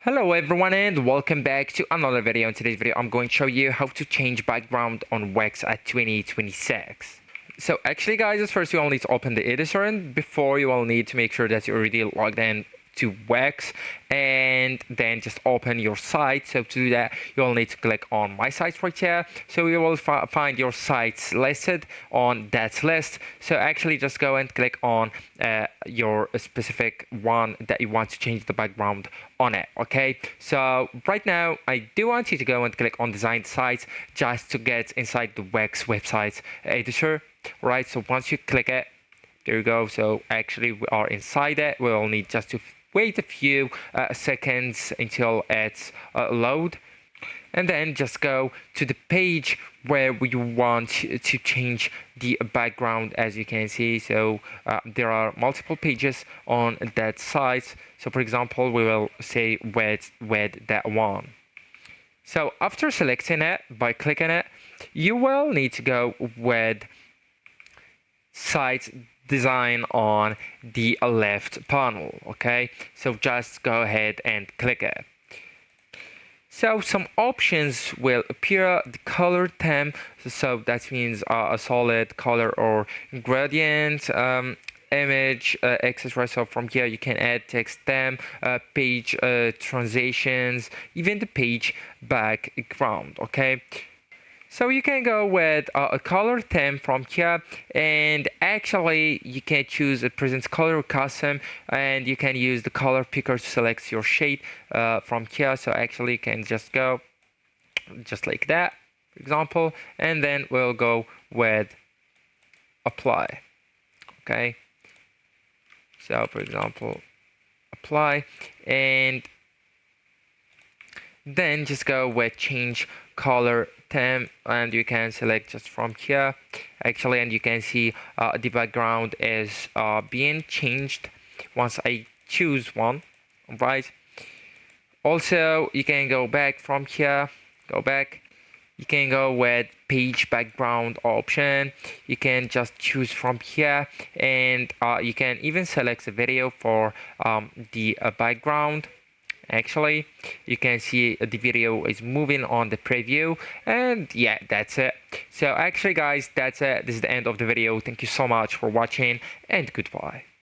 Hello everyone and welcome back to another video. In today's video I'm going to show you how to change background on Wix at 2026. So actually guys, first you will need to open the editor, and before you will need to make sure that you're already logged in to Wix, and then just open your site. So to do that you will need to click on my site right here. So you will find your sites listed on that list. So actually just go and click on your specific one that you want to change the background on it. Okay, so right now I do want you to go and click on design sites just to get inside the Wix website editor, right? So once you click it, there you go. So actually we are inside it. We'll need just to wait a few seconds until it's load, and then just go to the page where we want to change the background. As you can see, so there are multiple pages on that site. So for example, we will say with that one. So after selecting it, by clicking it, you will need to go with site design on the left panel. Okay, so just go ahead and click it. So some options will appear: the color theme, so that means a solid color or gradient, image, etc. So from here you can add text theme, page transitions, even the page background. Okay, so you can go with a color theme from here, and actually you can choose a present color custom, and you can use the color picker to select your shade from here. So actually you can just go just like that, for example, and then we'll go with apply. Okay, so for example apply, and then just go with change color theme, and you can select just from here actually, and you can see the background is being changed once I choose one, right? Also you can go back from here, go back, you can go with page background option. You can just choose from here, and you can even select a video for the background. Actually you can see the video is moving on the preview, and yeah, that's it. So actually guys, that's it. This is the end of the video. Thank you so much for watching, and goodbye.